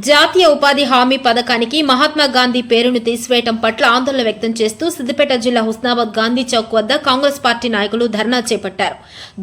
జాతీయ ఉపాధి హామీ పథకానికి మహాత్మా గాంధీ పేరును తీసివేయడం పట్ల ఆందోళన వ్యక్తం చేస్తూ సిద్దిపేట జిల్లా హుస్నాబాద్ గాంధీ చౌక్ వద్ద కాంగ్రెస్ పార్టీ నాయకులు ధర్నా చేపట్టారు.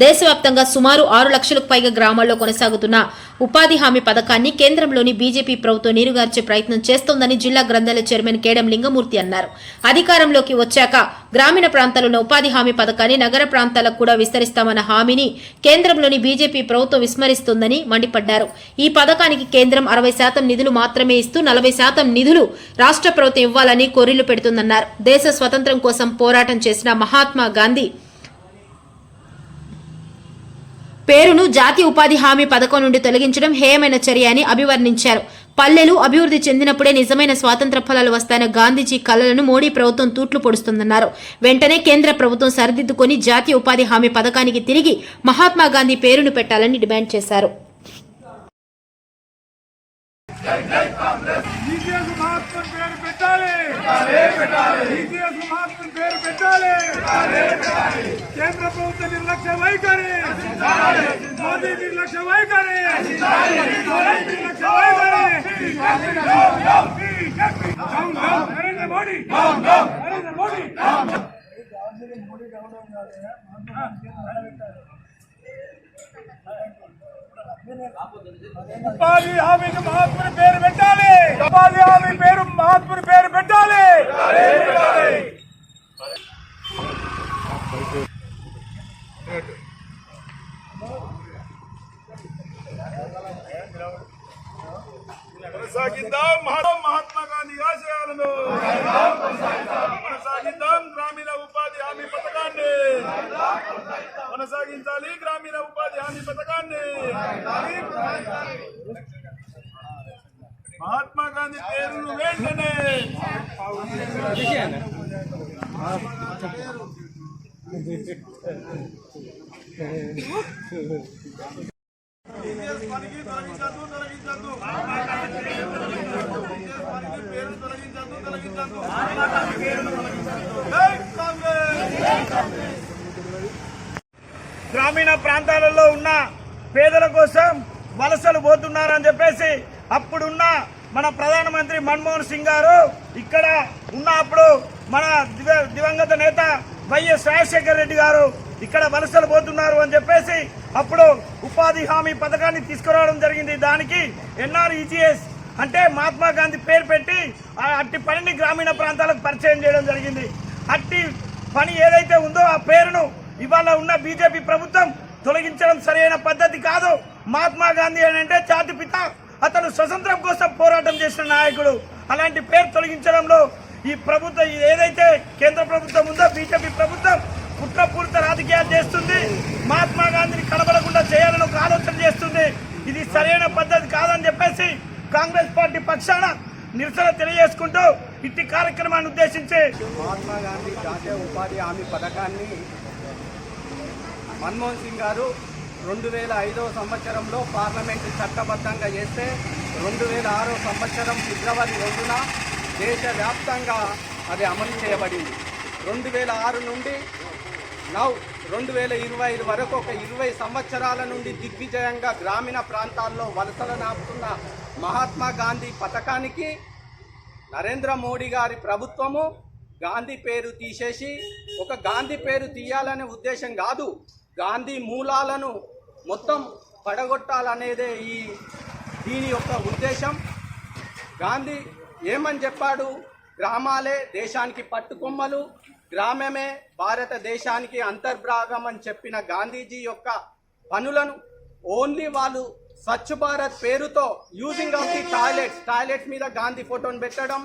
దేశవ్యాప్తంగా సుమారు 6 లక్షలకు పైగా గ్రామాల్లో కొనసాగుతున్న ఉపాధి హామీ పథకాన్ని కేంద్రంలోని బీజేపీ ప్రభుత్వం నీరుగార్చే ప్రయత్నం చేస్తోందని జిల్లా గ్రంథాలయ చైర్మన్ కేడం లింగమూర్తి అన్నారు. అధికారంలోకి వచ్చాక గ్రామీణ ప్రాంతాల్లో ఉపాధి హామీ పథకాన్ని నగర ప్రాంతాలకు కూడా విస్తరిస్తామన్న హామీని కేంద్రంలోని బీజేపీ ప్రభుత్వం విస్మరిస్తోందని మండిపడ్డారు. ఈ పథకానికి కేంద్రం 60% నిధులు మాత్రమే ఇస్తూ 40% నిధులు రాష్ట్ర ప్రభుత్వం ఇవ్వాలని కొర్రీలు పెడుతుందన్నారు. దేశ స్వతంత్రం కోసం పోరాటం చేసిన మహాత్మా గాంధీ పేరును జాతీయ ఉపాధి హామీ పథకం నుండి తొలగించడం హేయమైన చర్య అని అభివర్ణించారు. పల్లెలు అభివృద్ధి చెందినప్పుడే నిజమైన స్వాతంత్ర ఫలాలు వస్తాయన్న గాంధీజీ కలలను మోడీ ప్రభుత్వం తూట్లు పొడుస్తుందన్నారు. వెంటనే కేంద్ర ప్రభుత్వం సరిదిద్దుకొని జాతీయ ఉపాధి హామీ పథకానికి తిరిగి మహాత్మా గాంధీ పేరును పెట్టాలని డిమాండ్ చేశారు. కేంద్ర ప్రభుత్వ నిర్లక్ష్య వైఖరి, మోదీ నిర్లక్ష్య వైఖరి, నిర్లక్ష్య వైఖరి. నరేంద్ర మోడీ, నరేంద్ర మోడీ. ఉపాధి హామీకి మహాత్ముని పేరు పెట్టాలి. ఉపాధి హామీ పేరు మహాత్ముని పేరు పెట్టాలి. కొనసాగిద్దాం మహాత్మా గాంధీ ఆశయాలను, కొనసాగిద్దాం గ్రామీణ ఉపాధి హామీ పథకాన్ని, కొనసాగించాలి గ్రామీణ ఉపాధి హామీ పథకాన్ని. మహాత్మా గాంధీ పేరును వెంటనే గ్రామీణ ప్రాంతాలలో ఉన్న పేదల కోసం వలసలు పోతున్నారని చెప్పేసి అప్పుడున్న మన ప్రధానమంత్రి మన్మోహన్ సింగ్ గారు ఇక్కడ ఉన్నప్పుడు మన దివంగత నేత వైఎస్ రాజశేఖర రెడ్డి గారు ఇక్కడ వలసలు పోతున్నారు అని చెప్పేసి అప్పుడు ఉపాధి హామీ పథకాన్ని తీసుకురావడం జరిగింది. దానికి NREGS అంటే మహాత్మా గాంధీ పేరు పెట్టి అట్టి పనిని గ్రామీణ ప్రాంతాలకు పరిచయం చేయడం జరిగింది. అట్టి పని ఏదైతే ఉందో ఆ పేరును ఇవాళ ఉన్న బీజేపీ ప్రభుత్వం తొలగించడం సరైన పద్ధతి కాదు. మహాత్మా గాంధీ అంటే జాతిపిత, అతను స్వతంత్రం కోసం పోరాటం చేసిన నాయకుడు. అలాంటి పేరు తొలగించడంలో ఈ ప్రభుత్వం ఏదైతే కేంద్ర ప్రభుత్వం ఉందో బీజేపీ ప్రభుత్వం కుట్రపూరిత రాజకీయాలు చేస్తుంది. మహాత్మా గాంధీని కనబడకుండా చేయాలని ఒక ఆలోచన చేస్తుంది. ఇది సరైన పద్ధతి కాదని చెప్పేసి కాంగ్రెస్ పార్టీ పక్షాన నిరసన తెలియజేసుకుంటూ ఇట్టి కార్యక్రమాన్ని ఉద్దేశించి మహాత్మా గాంధీ జాతీయ ఉపాధి హామీ పథకాన్ని మన్మోహన్ సింగ్ గారు 2005 సంవత్సరంలో పార్లమెంటు చట్టబద్ధంగా చేస్తే 2006 సంవత్సరం ఫిబ్రవరి 2న దేశవ్యాప్తంగా అది అమలు చేయబడింది. 2006 నుండి 2025 వరకు ఒక 20 సంవత్సరాల నుండి దిగ్విజయంగా గ్రామీణ ప్రాంతాల్లో వలసలు నాపుతున్న మహాత్మా గాంధీ పథకానికి నరేంద్ర మోడీ గారి ప్రభుత్వము గాంధీ పేరు తీసేసి ఒక గాంధీ పేరు తీయాలనే ఉద్దేశం కాదు, గాంధీ మూలాలను మొత్తం పడగొట్టాలనేదే దీని యొక్క ఉద్దేశం. గాంధీ ఏమని చెప్పాడు? గ్రామాలే దేశానికి పట్టుకొమ్మలు, గ్రామమే భారతదేశానికి అంతర్భాగం అని చెప్పిన గాంధీజీ యొక్క పనులను ఓన్లీ వాళ్ళు స్వచ్ఛ భారత్ పేరుతో యూజింగ్ ఆఫ్ ది టాయిలెట్స్ మీద గాంధీ ఫోటోను పెట్టడం,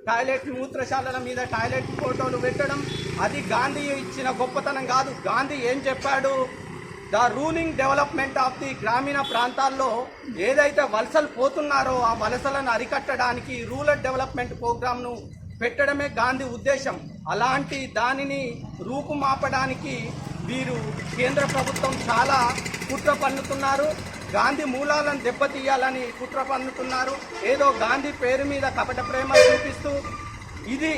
టాయిలెట్ మూత్రశాలల మీద టాయిలెట్ ఫోటోలు పెట్టడం, అది గాంధీ ఇచ్చిన గొప్పతనం కాదు. గాంధీ ఏం చెప్పాడు? The ruling development of the గ్రామీణ ప్రాంతాల్లో ఏదైతే వలసలు పోతున్నారో ఆ వలసలను అరికట్టడానికి రూరల్ డెవలప్మెంట్ ప్రోగ్రామ్ను పెట్టడమే గాంధీ ఉద్దేశం. అలాంటి దానిని రూపుమాపడానికి వీరు కేంద్ర ప్రభుత్వం చాలా కుట్ర పన్నుతున్నారు. గాంధీ మూలాలను దెబ్బతీయాలని కుట్ర పన్నుతున్నారు. ఏదో గాంధీ పేరు మీద కపట ప్రేమ చూపిస్తూ ఇది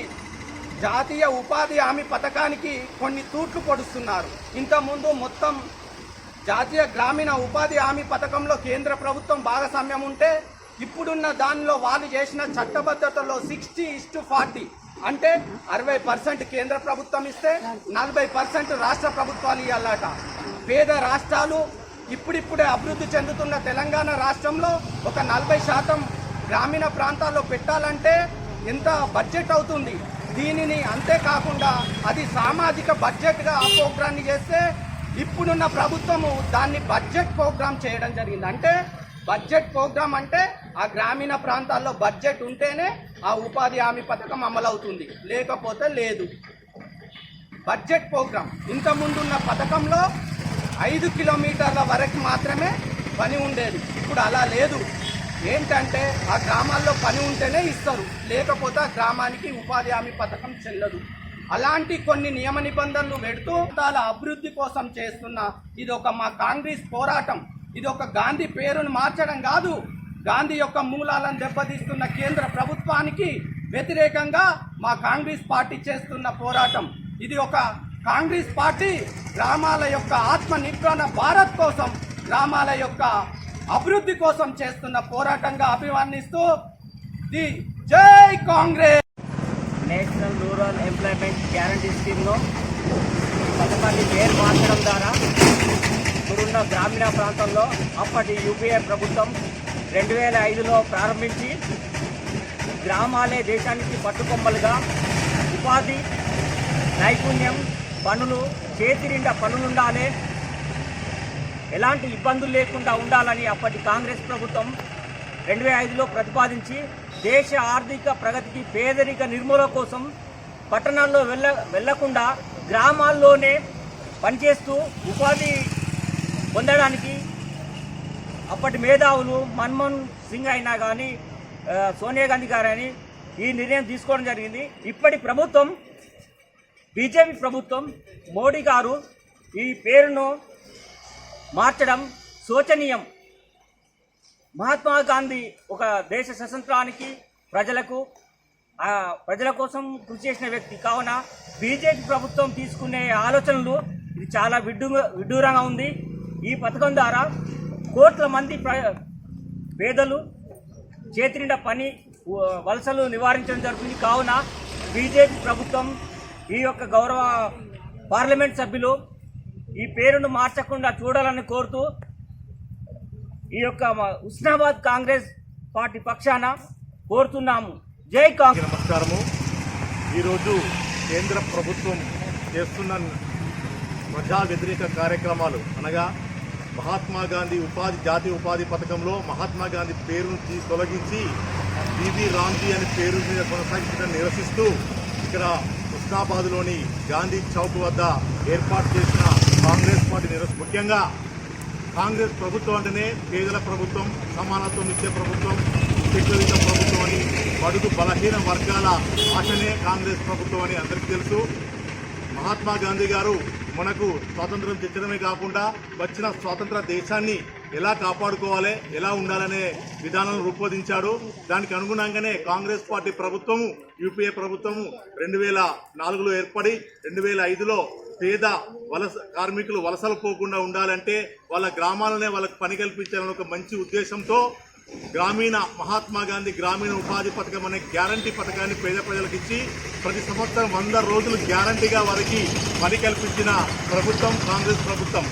జాతీయ ఉపాధి హామీ పథకానికి కొన్ని తూట్లు పొడుస్తున్నారు. ఇంతకుముందు మొత్తం జాతీయ గ్రామీణ ఉపాధి హామీ పథకంలో కేంద్ర ప్రభుత్వం భాగస్వామ్యం ఉంటే ఇప్పుడున్న దానిలో వాళ్ళు చేసిన చట్టబద్ధతలో 60:40 అంటే 60% కేంద్ర ప్రభుత్వం ఇస్తే 40% రాష్ట్ర ప్రభుత్వాలు ఇవ్వాలట. పేద రాష్ట్రాలు ఇప్పుడిప్పుడే అభివృద్ధి చెందుతున్న తెలంగాణ రాష్ట్రంలో ఒక 40% గ్రామీణ ప్రాంతాల్లో పెట్టాలంటే ఎంత బడ్జెట్ అవుతుంది. దీనిని అంతేకాకుండా అది సామాజిక బడ్జెట్గా ఆ ప్రోగ్రాన్ని చేస్తే ఇప్పుడున్న ప్రభుత్వము దాన్ని బడ్జెట్ ప్రోగ్రామ్ చేయడం జరిగింది. అంటే బడ్జెట్ ప్రోగ్రామ్ అంటే ఆ గ్రామీణ ప్రాంతాల్లో బడ్జెట్ ఉంటేనే ఆ ఉపాధి హామీ పథకం అమలవుతుంది, లేకపోతే లేదు. బడ్జెట్ ప్రోగ్రామ్ ఇంతకుముందున్న పథకంలో 5 కిలోమీటర్ల వరకు మాత్రమే పని ఉండేది. ఇప్పుడు అలా లేదు. ఏంటంటే ఆ గ్రామాల్లో పని ఉంటేనే ఇస్తారు, లేకపోతే ఆ గ్రామానికి ఉపాధి హామీ పథకం చెల్లదు. అలాంటి కొన్ని నియమ నిబంధనలు పెడుతూ చాలా అభివృద్ధి కోసం చేస్తున్న ఇది ఒక మా కాంగ్రెస్ పోరాటం. ఇది ఒక గాంధీ పేరును మార్చడం కాదు, గాంధీ యొక్క మూలాలను దెబ్బతీస్తున్న కేంద్ర ప్రభుత్వానికి వ్యతిరేకంగా మా కాంగ్రెస్ పార్టీ చేస్తున్న పోరాటం. ఇది ఒక కాంగ్రెస్ పార్టీ గ్రామాల యొక్క ఆత్మ నిర్మాణ భారత్ కోసం, గ్రామాల యొక్క అభివృద్ధి కోసం చేస్తున్న పోరాటంగా అభివర్ణిస్తూ ది జై Congress. National rural employment guarantee స్కీమ్లో పథకాన్ని పేరు మార్చడం ద్వారా ఇప్పుడున్న గ్రామీణ ప్రాంతంలో అప్పటి యూపీఏ ప్రభుత్వం 2005లో ప్రారంభించి గ్రామాలే దేశానికి పట్టుకొమ్మలుగా ఉపాధి, నైపుణ్యం, పనులు, చేతి నిండా పనులుండాలి, ఎలాంటి ఇబ్బందులు లేకుండా ఉండాలని అప్పటి కాంగ్రెస్ ప్రభుత్వం 2005లో ప్రతిపాదించి దేశ ఆర్థిక ప్రగతికి, పేదరిక నిర్మూలన కోసం పట్టణాల్లో వెళ్లకుండా గ్రామాల్లోనే పనిచేస్తూ ఉపాధి పొందడానికి అప్పటి మేధావులు మన్మోహన్ సింగ్ అయినా కానీ సోనియా గాంధీ గారు అని ఈ నిర్ణయం తీసుకోవడం జరిగింది. ఇప్పటి ప్రభుత్వం, బీజేపీ ప్రభుత్వం, మోడీ గారు ఈ పేరును మార్చడం శోచనీయం. మహాత్మా గాంధీ ఒక దేశ స్వతంత్రానికి ప్రజల కోసం కృషి చేసిన వ్యక్తి కావున బీజేపీ ప్రభుత్వం తీసుకునే ఆలోచనలు ఇది చాలా విడ్డూరంగా ఉంది. ఈ పథకం ద్వారా కోట్ల మంది పేదలు చేతి నిండా పని, వలసలు నివారించడం జరుగుతుంది. కావున బీజేపీ ప్రభుత్వం, ఈ యొక్క గౌరవ పార్లమెంట్ సభ్యులు ఈ పేరును మార్చకుండా చూడాలని కోరుతూ ఈ యొక్క హుస్నాబాద్ కాంగ్రెస్ పార్టీ పక్షాన కోరుతున్నాము. జై కాంగ్రెస్. నమస్కారము. ఈరోజు కేంద్ర ప్రభుత్వం చేస్తున్న ప్రజా వ్యతిరేక కార్యక్రమాలు అనగా మహాత్మా గాంధీ జాతీయ ఉపాధి పథకంలో మహాత్మా గాంధీ పేరును తొలగించి బీబీ రామ్జీ అనే పేరు మీద కొనసాగించడం నిరసిస్తూ ఇక్కడ హుస్నాబాద్లోని గాంధీ చౌక్ వద్ద ఏర్పాటు చేసిన కాంగ్రెస్ పార్టీ ముఖ్యంగా కాంగ్రెస్ ప్రభుత్వం అంటేనే పేదల ప్రభుత్వం, సమానత్వం ఇచ్చే ప్రభుత్వం, సెక్యులరిత ప్రభుత్వం అని, బడుగు బలహీన వర్గాల ఆశనే కాంగ్రెస్ ప్రభుత్వం అని అందరికీ తెలుసు. మహాత్మా గాంధీ గారు మనకు స్వాతంత్రం తెచ్చడమే కాకుండా వచ్చిన స్వాతంత్ర దేశాన్ని ఎలా కాపాడుకోవాలి, ఎలా ఉండాలనే విధానాలను రూపొందించాడు. దానికి అనుగుణంగానే కాంగ్రెస్ పార్టీ ప్రభుత్వము, యూపీఏ ప్రభుత్వము 2004లో ఏర్పడి 2005లో పేద కార్మికులు వలసలు పోకుండా ఉండాలంటే వాళ్ళ గ్రామాలనే వాళ్ళకి పని కల్పించాలని ఒక మంచి ఉద్దేశంతో మహాత్మా గాంధీ గ్రామీణ ఉపాధి పథకం అనే గ్యారంటీ పథకాన్ని పేద ప్రజలకు ఇచ్చి ప్రతి సంవత్సరం 100 రోజులు గ్యారంటీగా వారికి పని కల్పించిన ప్రభుత్వం కాంగ్రెస్ ప్రభుత్వం.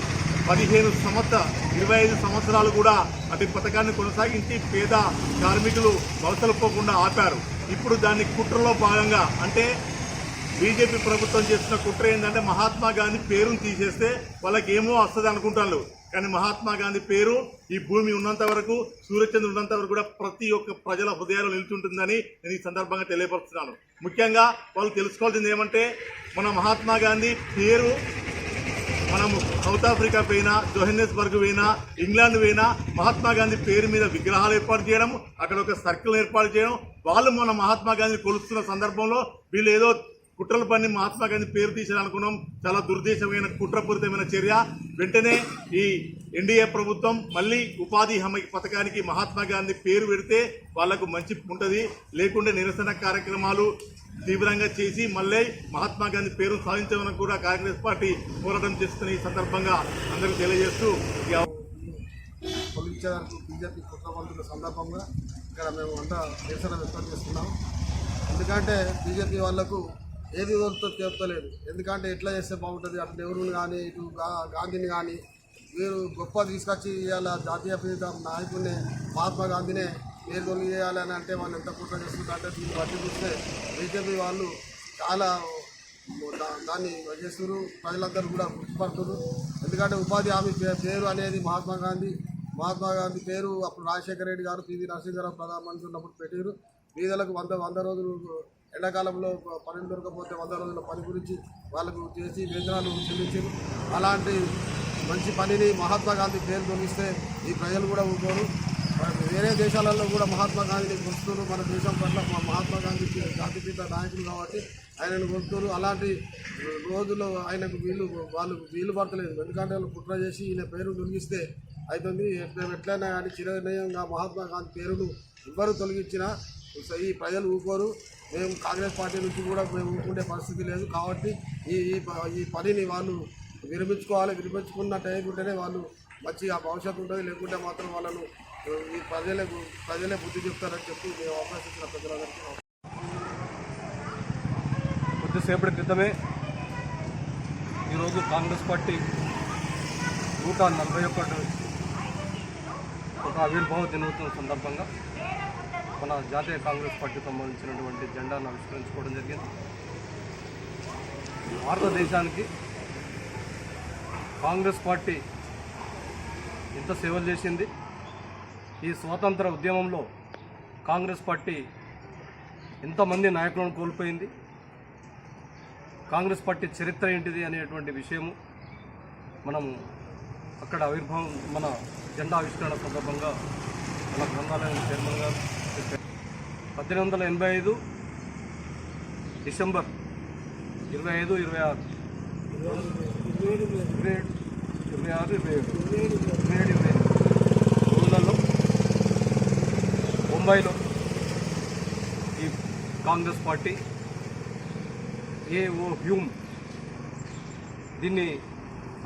25 సంవత్సరాలు కూడా అటు పథకాన్ని కొనసాగించి పేద కార్మికులు వలసలు పోకుండా ఆపారు. ఇప్పుడు దాన్ని కుట్రలో భాగంగా అంటే బీజేపీ ప్రభుత్వం చేస్తున్న కుట్ర ఏంటంటే మహాత్మా గాంధీ పేరును తీసేస్తే వాళ్ళకి ఏమో వస్తుంది అనుకుంటారు. కానీ మహాత్మా గాంధీ పేరు ఈ భూమి ఉన్నంత వరకు, సూర్యచంద్రుడు ఉన్నంత వరకు కూడా ప్రతి ఒక్క ప్రజల హృదయాలు నిలుచుంటుందని నేను ఈ సందర్భంగా తెలియపరుస్తున్నాను. ముఖ్యంగా వాళ్ళు తెలుసుకోవాల్సింది ఏమంటే మన మహాత్మా గాంధీ పేరు మనము సౌత్ ఆఫ్రికా పోయినా, జోహెన్నెస్బర్గ్ పోయినా, ఇంగ్లాండ్ పోయినా మహాత్మా గాంధీ పేరు మీద విగ్రహాలు ఏర్పాటు చేయడం, అక్కడ ఒక సర్కిల్ ఏర్పాటు చేయడం, వాళ్ళు మన మహాత్మా గాంధీని కొలుస్తున్న సందర్భంలో వీళ్ళు ఏదో కుట్రల పని మహాత్మా గాంధీ పేరు తీసేయాలనుకున్నాం. చాలా దుర్దేశమైన కుట్రపూరితమైన చర్య. వెంటనే ఈ ఎన్డీఏ ప్రభుత్వం మళ్ళీ ఉపాధి హామీ పథకానికి మహాత్మా గాంధీ పేరు పెడితే వాళ్లకు మంచి ఉంటుంది. లేకుంటే నిరసన కార్యక్రమాలు తీవ్రంగా చేసి మళ్ళీ మహాత్మా గాంధీ పేరు సాధించమని కూడా కాంగ్రెస్ పార్టీ పోరాటం చేస్తున్న ఈ సందర్భంగా అందరికీ తెలియజేస్తూ తొలగించేందుకు బీజేపీ కుట్రపడుతున్న సందర్భంగా ఇక్కడ మేము అంతా నిరసన వ్యక్తం చేస్తున్నాం. ఎందుకంటే బీజేపీ వాళ్లకు ఏది వదులుతో చెప్తలేదు. ఎందుకంటే ఎట్లా చేస్తే బాగుంటుంది, అటు నెహ్రూని కానీ ఇటు గాంధీని కానీ వీరు గొప్ప తీసుకొచ్చి ఇవాళ జాతీయ పిత నాయకుడిని మహాత్మా గాంధీనే పేరు తొలగి చేయాలని అంటే వాళ్ళు ఎంత కుట్ర చేస్తుందంటే దీన్ని బట్టి చూస్తే బీజేపీ వాళ్ళు చాలా దాన్ని చేస్తున్నారు. ప్రజలందరూ కూడా గుర్తుపడుతున్నారు. ఎందుకంటే ఉపాధి హామీ పేరు అనేది మహాత్మా గాంధీ పేరు అప్పుడు రాజశేఖర రెడ్డి గారు పివి నరసింహారావు ప్రధానమంత్రి ఉన్నప్పుడు పెట్టారు. పేదలకు 100 రోజులు ఎండాకాలంలో పని దొరకపోతే 100 రోజుల పని గురించి వాళ్ళకు చేసి వేతనాలు చెల్లించారు. అలాంటి మంచి పనిని మహాత్మా గాంధీ పేరు తొలగిస్తే ఈ ప్రజలు కూడా ఊరుకోరు. వేరే దేశాలలో కూడా మహాత్మా గాంధీని కొలుస్తున్నారు. మన దేశం పట్ల మహాత్మా గాంధీ జాతిపిత నాయకులు కాబట్టి ఆయనను కొలుస్తున్నారు. అలాంటి రోజుల్లో ఆయనకు వీలు పడతలేదు. ఎందుకంటే వాళ్ళు కుట్ర చేసి ఈయన పేరు తొలగిస్తే అవుతుంది. ఎట్లయినా కానీ చిరనీయంగా మహాత్మా గాంధీ పేరును ఎవ్వరు తొలగించినా ఈ ప్రజలు ఊరుకోరు. మేము కాంగ్రెస్ పార్టీ నుంచి కూడా మేము ఊరుకునే పరిస్థితి లేదు. కాబట్టి ఈ పనిని వాళ్ళు విరమించుకున్నట్టు అయ్యుంటేనే వాళ్ళు మంచిగా భవిష్యత్తు ఉంటుంది. లేకుంటే మాత్రం వాళ్ళను ఈ ప్రజలే బుద్ధి చెప్తారని చెప్పి మేము అవకాశం ఇచ్చిన ప్రజలందరికీ కొద్దిసేపటి క్రితమే ఈరోజు కాంగ్రెస్ పార్టీ 141 ఒక ఆవిర్భావ దినోత్సవం సందర్భంగా మన జాతీయ కాంగ్రెస్ పార్టీకి సంబంధించినటువంటి జెండాను ఆవిష్కరించుకోవడం జరిగింది. భారతదేశానికి కాంగ్రెస్ పార్టీ ఎంత సేవలు చేసింది, ఈ స్వాతంత్ర ఉద్యమంలో కాంగ్రెస్ పార్టీ ఎంతమంది నాయకులను కోల్పోయింది, కాంగ్రెస్ పార్టీ చరిత్ర ఏంటిది అనేటువంటి విషయము మనము అక్కడ ఆవిర్భావం మన జెండా ఆవిష్కరణ సందర్భంగా మన గ్రంథాలయం చైర్మన్ గారు 1885 డిసెంబర్ 25, 26 రోజులలో ముంబైలో ఈ కాంగ్రెస్ పార్టీ ఏఓ హ్యూమ్ దీన్ని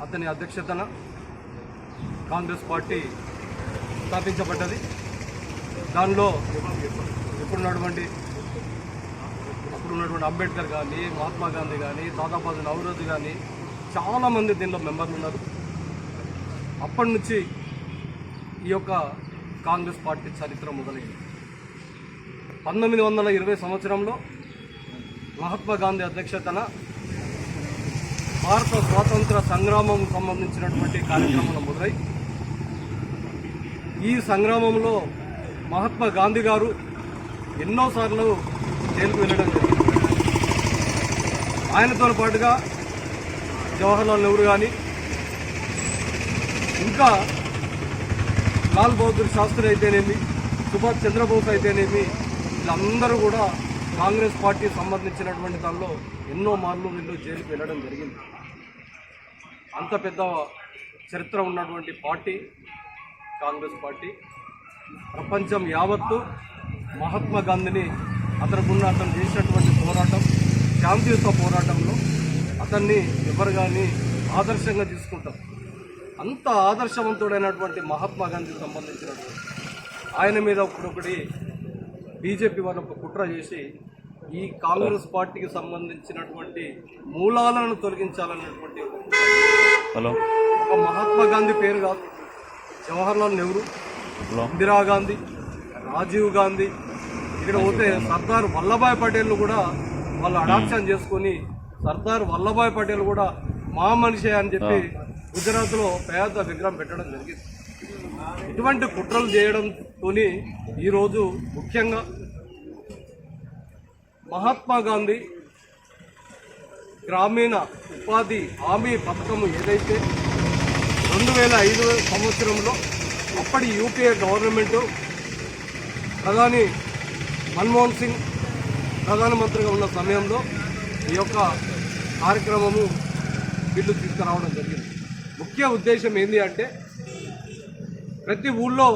అతని అధ్యక్షతన కాంగ్రెస్ పార్టీ స్థాపించబడ్డది. దానిలో అప్పుడున్నటువంటి అంబేద్కర్ కానీ, మహాత్మా గాంధీ కానీ, దాదాబాదు నవరోజు కానీ చాలామంది దీనిలో మెంబర్లు ఉన్నారు. అప్పటి నుంచి ఈ యొక్క కాంగ్రెస్ పార్టీ చరిత్ర మొదలైంది. 1920 సంవత్సరంలో మహాత్మా గాంధీ అధ్యక్షతన భారత స్వాతంత్ర సంగ్రామం సంబంధించినటువంటి కార్యక్రమాలు మొదలై ఈ సంగ్రామంలో మహాత్మా గాంధీ గారు ఎన్నోసార్లు జైలుకు వెళ్ళడం జరిగింది. ఆయనతో పాటుగా జవహర్లాల్ నెహ్రూ కానీ, ఇంకా లాల్ బహదూర్ శాస్త్రి అయితేనేమి, సుభాష్ చంద్రబోస్ అయితేనేమి, వీళ్ళందరూ కూడా కాంగ్రెస్ పార్టీ సంబంధించినటువంటి దానిలో ఎన్నో మార్లు వీళ్ళు జైలుకు వెళ్ళడం జరిగింది. అంత పెద్ద చరిత్ర ఉన్నటువంటి పార్టీ కాంగ్రెస్ పార్టీ. ప్రపంచం యావత్తు మహాత్మా గాంధీని అతను చేసినటువంటి పోరాటం, శాంతియుత పోరాటంలో అతన్ని ఎవరు కానీ ఆదర్శంగా తీసుకుంటారు. అంత ఆదర్శవంతుడైనటువంటి మహాత్మా గాంధీకి సంబంధించినటువంటి ఆయన మీద ఒకటి బీజేపీ వాళ్ళు ఒక కుట్ర చేసి ఈ కాంగ్రెస్ పార్టీకి సంబంధించినటువంటి మూలాలను తొలగించాలన్నటువంటి ఒక మహాత్మా గాంధీ పేరు కాదు, జవహర్లాల్ నెహ్రూ, ఇందిరాగాంధీ, రాజీవ్ గాంధీ, ఇక్కడ పోతే సర్దార్ వల్లభాయ్ పటేల్ కూడా వాళ్ళు అడాప్షన్ చేసుకొని సర్దార్ వల్లభాయ్ పటేల్ కూడా మా మనిషే అని చెప్పి గుజరాత్లో పెద్ద విగ్రహం పెట్టడం జరిగింది. ఇటువంటి కుట్రలు చేయడంతో ఈరోజు ముఖ్యంగా మహాత్మా గాంధీ గ్రామీణ ఉపాధి హామీ పథకం ఏదైతే 2005 సంవత్సరంలో అప్పటి యూపీఏ గవర్నమెంటు ప్రధాని మన్మోహన్ సింగ్ ప్రధానమంత్రిగా ఉన్న సమయంలో ఈ యొక్క కార్యక్రమము బిల్లు తీసుకురావడం జరిగింది. ముఖ్య ఉద్దేశం ఏంటి అంటే ప్రతి ఊళ్ళో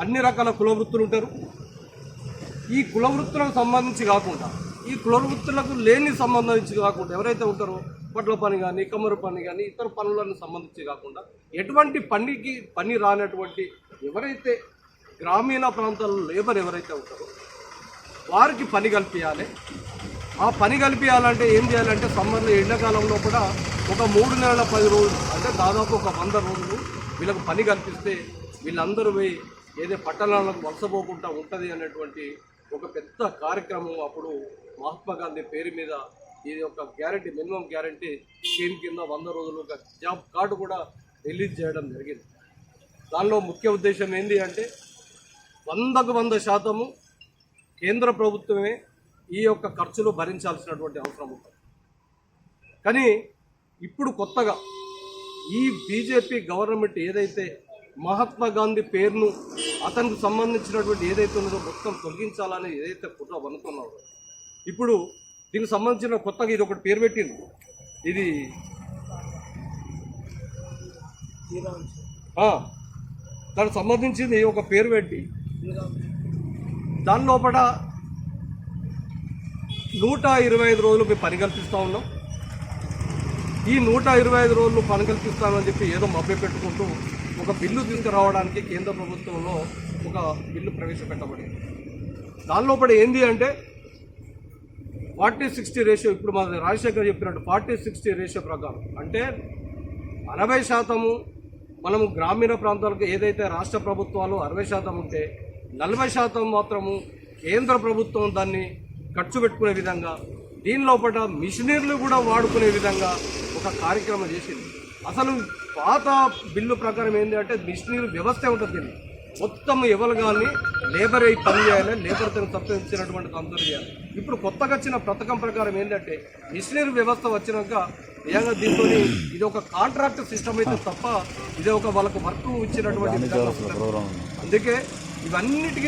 అన్ని రకాల కుల వృత్తులు ఉంటారు. ఈ కుల వృత్తులకు సంబంధించి కాకుండా, ఈ కుల వృత్తులకు సంబంధించి కాకుండా ఎవరైతే ఉంటారో పట్ల పని కానీ, కమ్మరు పని కానీ, ఇతర పనులను సంబంధించి కాకుండా ఎటువంటి పని రానటువంటి ఎవరైతే గ్రామీణ ప్రాంతాల్లో లేబర్ ఎవరైతే ఉంటారో వారికి పని కల్పించాలి. ఆ పని కల్పించాలంటే ఏం చేయాలంటే సమ్మర్లో ఎండాకాలంలో కూడా ఒక 3 నెలల 10 రోజులు అంటే దాదాపు ఒక 100 రోజులు వీళ్ళకు పని కల్పిస్తే వీళ్ళందరూ పోయి ఏదో పట్టణాలకు వలసపోకుండా ఉంటుంది అనేటువంటి ఒక పెద్ద కార్యక్రమం అప్పుడు మహాత్మా గాంధీ పేరు మీద ఇది ఒక గ్యారంటీ, మినిమం గ్యారంటీ స్కీమ్ కింద 100 రోజులు ఒక జాబ్ కార్డు కూడా రిలీజ్ చేయడం జరిగింది. దానిలో ముఖ్య ఉద్దేశం ఏంటి అంటే 100కు 100% కేంద్ర ప్రభుత్వమే ఈ యొక్క ఖర్చులు భరించాల్సినటువంటి అవసరం ఉంటుంది. కానీ ఇప్పుడు కొత్తగా ఈ బీజేపీ గవర్నమెంట్ ఏదైతే మహాత్మా గాంధీ పేరును అతనికి సంబంధించినటువంటి ఏదైతే ఉన్నదో మొత్తం తొలగించాలని ఏదైతే కుట్ర అనుకున్నారో ఇప్పుడు దీనికి సంబంధించిన కొత్తగా ఇది ఒకటి పేరు పెట్టింది. ఇది దానికి సంబంధించింది ఒక పేరు పెట్టి దాని లోపల 125 రోజులు మేము పని కల్పిస్తూ ఉన్నాం. ఈ 125 రోజులు పని కల్పిస్తామని చెప్పి ఏదో మభ్య పెట్టుకుంటూ ఒక బిల్లు తీసుకురావడానికి కేంద్ర ప్రభుత్వంలో ఒక బిల్లు ప్రవేశపెట్టబడింది. దాని లోపల ఏంది అంటే 40-60 రేషియో, ఇప్పుడు మా రాజశేఖర్ చెప్పినట్టు 40-60 రేషియో ప్రకారం అంటే 60% మనము గ్రామీణ ప్రాంతాలకు ఏదైతే రాష్ట్ర ప్రభుత్వాలు 60% ఉంటే 40% మాత్రము కేంద్ర ప్రభుత్వం దాన్ని ఖర్చు పెట్టుకునే విధంగా దీని లోపల మిషనరీలు కూడా వాడుకునే విధంగా ఒక కార్యక్రమం చేసింది. అసలు పాత బిల్లు ప్రకారం ఏంటి అంటే మిషనరీ వ్యవస్థ ఉంటుంది, మొత్తం ఎవరు కానీ లేబర్ అయి పని చేయాలి, లేబర్తో తప్పించినటువంటి అందరూ చేయాలి. ఇప్పుడు కొత్తగా వచ్చిన పథకం ప్రకారం ఏంటంటే మిషనరీ వ్యవస్థ వచ్చినాక నిజంగా దీంతో ఇది ఒక కాంట్రాక్ట్ సిస్టమ్ అయితే తప్ప ఇది ఒక వాళ్ళకు వర్క్ ఇచ్చినటువంటి. అందుకే ఇవన్నిటికీ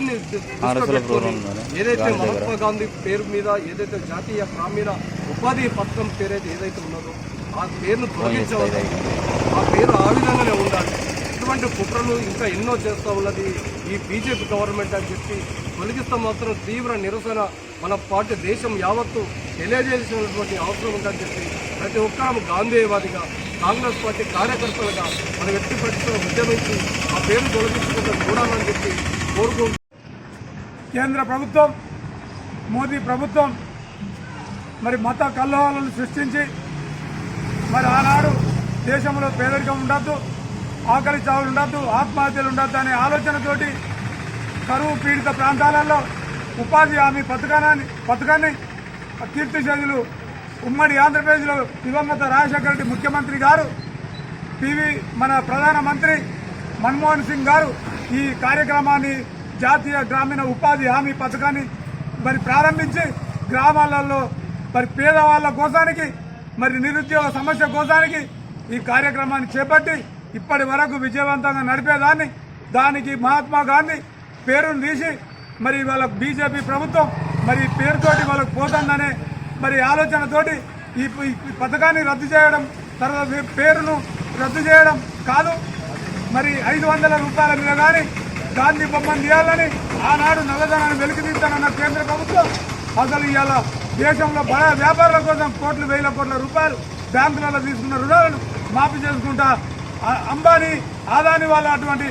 ఏదైతే మహాత్మా గాంధీ పేరు మీద ఏదైతే జాతీయ గ్రామీణ ఉపాధి పథకం పేరైతే ఏదైతే ఉన్నదో ఆ పేరును తొలగించవాలి, ఆ పేరు ఆ విధంగానే ఉండాలి. ఇటువంటి కుట్రలు ఇంకా ఎన్నో చేస్తూ ఉన్నది ఈ బీజేపీ గవర్నమెంట్ అని చెప్పి తొలగిస్తే మాత్రం తీవ్ర నిరసన మన పార్టీ దేశం యావత్తు తెలియజేసినటువంటి అవసరం ఉందని చెప్పి ప్రతి ఒక్కరూ గాంధేయవాదిగా కాంగ్రెస్ పార్టీ కార్యకర్తలుగా మన వ్యక్తి పరిస్థితులను ఉద్యమించి ఆ పేరు తొలగించుకుంటూ చూడాలని చెప్పి కోరుకుంటూ కేంద్ర ప్రభుత్వం మోదీ ప్రభుత్వం మరి మత కల్లోలాలను సృష్టించి మరి ఆనాడు దేశంలో పేదరికం ఉండద్దు, ఆకలి చావులు ఉండద్దు, ఆత్మహత్యలు ఉండద్దు అనే ఆలోచనతోటి కరువు పీడిత ప్రాంతాలలో ఉపాధి హామీ పథకాన్ని కీర్తిశేషులు ఉమ్మడి ఆంధ్రప్రదేశ్లో దివంగత రాజశేఖర రెడ్డి ముఖ్యమంత్రి గారు, మన ప్రధానమంత్రి మన్మోహన్ సింగ్ గారు ఈ కార్యక్రమాన్ని జాతీయ గ్రామీణ ఉపాధి హామీ పథకాన్ని మరి ప్రారంభించి గ్రామాలలో మరి పేదవాళ్ళ కోసానికి మరి నిరుద్యోగ సమస్య కోసానికి ఈ కార్యక్రమాన్ని చేపట్టి ఇప్పటి వరకు విజయవంతంగా నడిపేదాన్ని దానికి మహాత్మా గాంధీ పేరును తీసి మరి వాళ్ళ బీజేపీ ప్రభుత్వం మరి పేరుతోటి వాళ్ళకు పోతుందనే మరి ఆలోచనతోటి ఈ పథకాన్ని రద్దు చేయడం, తర్వాత పేరును రద్దు చేయడం కాదు మరి 500 రూపాయల మీద కానీ గాంధీ బొమ్మను తీయాలని ఆనాడు నల్లధనాన్ని వెలికితీస్తానన్న కేంద్ర ప్రభుత్వం అసలు ఇవాళ దేశంలో బడా వ్యాపారుల కోసం కోట్లు వేల కోట్ల రూపాయలు బ్యాంకులలో తీసుకున్న రుణాలను మాఫీ చేసుకుంటా అంబానీ అదానీ వాళ్ళ అటువంటి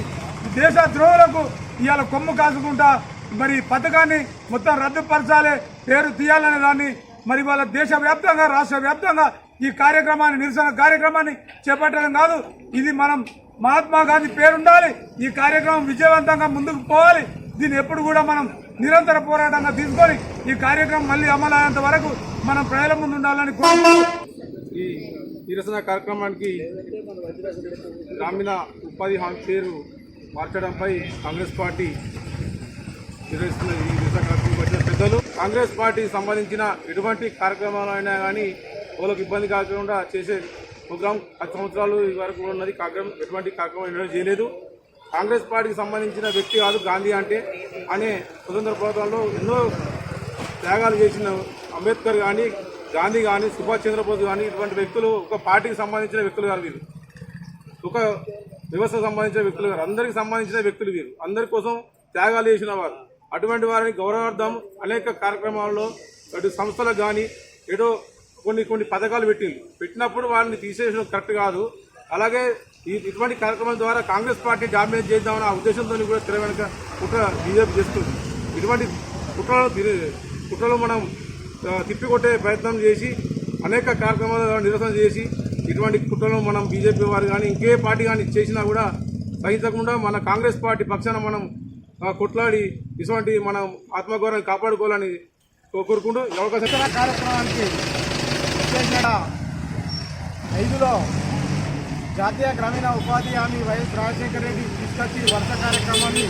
దేశ ద్రోహులకు ఇవాళ కొమ్ము కాసుకుంటా మరి పథకాన్ని మొత్తం రద్దుపరచాలి, పేరు తీయాలనే దాన్ని మరి వాళ్ళ దేశవ్యాప్తంగా రాష్ట్ర వ్యాప్తంగా ఈ కార్యక్రమాన్ని నిరసన కార్యక్రమాన్ని చేపట్టడం కాదు, ఇది మనం మహాత్మా గాంధీ పేరుండాలి, ఈ కార్యక్రమం విజయవంతంగా ముందుకు పోవాలి. దీన్ని ఎప్పుడు కూడా మనం నిరంతర పోరాటంగా తీసుకొని ఈ కార్యక్రమం మళ్ళీ అమలు అయ్యేంత వరకు మనం ప్రజల ముందు ఉండాలని కోరుతున్నాం. ఈ నిరసన కార్యక్రమానికి గ్రామీణ ఉపాధి హామీ పేరు మార్చడంపై కాంగ్రెస్ పార్టీ నిర్వహిస్తున్న ఈ నిరసన కార్యక్రమం వచ్చిన పెద్దలు కాంగ్రెస్ పార్టీకి సంబంధించిన ఎటువంటి కార్యక్రమాలైనా కానీ వాళ్ళకి ఇబ్బంది కాకుండా చేసే ప్రోగ్రాం 10 సంవత్సరాలు ఈ వరకు ఉన్నది. ఎటువంటి కార్యక్రమం నిర్వహణ చేయలేదు. కాంగ్రెస్ పార్టీకి సంబంధించిన వ్యక్తి కాదు గాంధీ అనే స్వతంత్ర పోరాటంలో ఎన్నో త్యాగాలు చేసిన అంబేద్కర్ కానీ, గాంధీ కానీ, సుభాష్ చంద్రబోస్ కానీ ఇటువంటి వ్యక్తులు ఒక పార్టీకి సంబంధించిన వ్యక్తులు కాదు వీరు, ఒక వ్యవస్థకు సంబంధించిన వ్యక్తులు గారు, అందరికి సంబంధించిన వ్యక్తులు వీరు, అందరి కోసం త్యాగాలు చేసిన వారు. అటువంటి వారిని గౌరవార్థం అనేక కార్యక్రమాల్లో అటు సంస్థలకు కానీ ఏదో కొన్ని పథకాలు పెట్టినప్పుడు వారిని తీసేయడం కరెక్ట్ కాదు. అలాగే ఇటువంటి కార్యక్రమాల ద్వారా కాంగ్రెస్ పార్టీ డామినేట్ చేద్దామన్న ఉద్దేశంతో కూడా తెర వెనుక కుట్ర బీజేపీ చేస్తుంది. ఇటువంటి కుట్రలు మనం తిప్పికొట్టే ప్రయత్నం చేసి అనేక కార్యక్రమాలు నిరసన చేసి ఇటువంటి కుట్రలను మనం బీజేపీ వారు కానీ ఇంకే పార్టీ కానీ చేసినా కూడా సహించకుండా మన కాంగ్రెస్ పార్టీ పక్షాన మనం కొట్లాడి ఇటువంటి మనం ఆత్మగౌరవాన్ని కాపాడుకోవాలని కోరుకుంటూ ఈ అవకాశం కార్యక్రమానికి 5లో జాతీయ గ్రామీణ ఉపాధి హామీ వైఎస్ రాజశేఖర రెడ్డి తీసుకొచ్చి వరుస కార్యక్రమాన్ని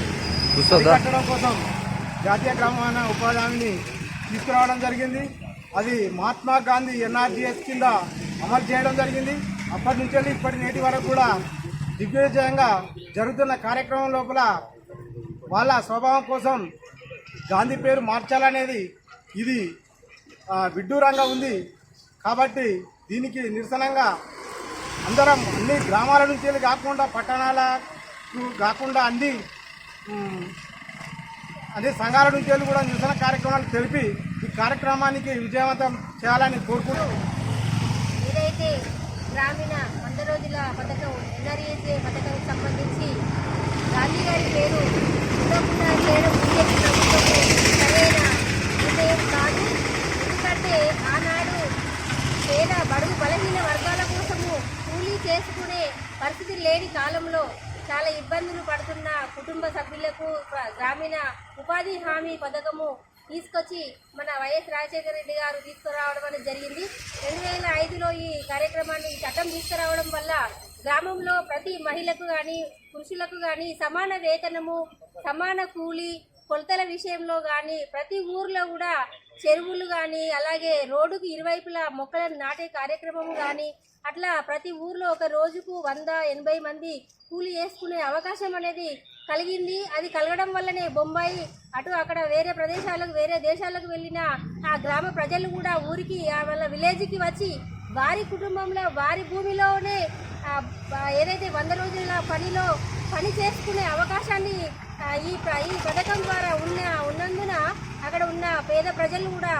కట్టడం కోసం జాతీయ గ్రామీణ ఉపాధి హామీని తీసుకురావడం జరిగింది. అది మహాత్మా గాంధీ ఎన్ఆర్జీఎస్ కింద అమలు చేయడం జరిగింది. అప్పటి నుంచి ఇప్పటి నేటి వరకు కూడా దిగ్విజయంగా జరుగుతున్న కార్యక్రమం లోపల వాళ్ళ స్వభావం కోసం గాంధీ పేరు మార్చాలనేది ఇది విడ్డూరంగా ఉంది. కాబట్టి దీనికి నిరసనంగా అందరం అన్ని గ్రామాల నుంచి కాకుండా పట్టణాలకు కాకుండా అన్ని సంఘాల నుంచి కూడా నిరసన కార్యక్రమాలు తెలిపి ఈ కార్యక్రమానికి విజయవంతం చేయాలని కోరుకుంటూ ఏదైతే గ్రామీణ 100 రోజుల పథకం ఎన్ఆర్ఈజే పథకానికి సంబంధించి గాంధీ గారి పేరు ఉండకుండా చేయడం బీజేపీ ప్రభుత్వం సరైన నిర్ణయం కాదు. ఎందుకంటే ఆనాడు పేద బడుగు బలహీన వర్గాల కోసము కూలీ చేసుకునే పరిస్థితి లేని కాలంలో చాలా ఇబ్బందులు పడుతున్న కుటుంబ సభ్యులకు గ్రామీణ ఉపాధి హామీ పథకము తీసుకొచ్చి మన వైఎస్ రాజశేఖర రెడ్డి గారు తీసుకురావడం అనేది జరిగింది. 2005లో ఈ కార్యక్రమాన్ని చట్టం తీసుకురావడం వల్ల గ్రామంలో ప్రతి మహిళకు కానీ పురుషులకు కానీ సమాన వేతనము, సమాన కూలీ, కొలతల విషయంలో కానీ ప్రతి ఊర్లో కూడా చెరువులు కానీ అలాగే రోడ్డుకు ఇరువైపులా మొక్కలను నాటే కార్యక్రమం కానీ అట్లా ప్రతి ఊర్లో ఒక రోజుకు 180 మంది కూలి వేసుకునే అవకాశం అనేది కలిగింది. అది కలగడం వల్లనే బొంబాయి అటు అక్కడ వేరే ప్రదేశాలకు వేరే దేశాలకు వెళ్ళిన ఆ గ్రామ ప్రజలు కూడా ఊరికి వాళ్ళ విలేజ్కి వచ్చి వారి కుటుంబంలో వారి భూమిలోనే ఏదైతే 100 రోజుల పనిలో పని చేసుకునే అవకాశాన్ని ఈ పథకం ద్వారా ఉన్నందున అక్కడ ఉన్న పేద ప్రజలు కూడా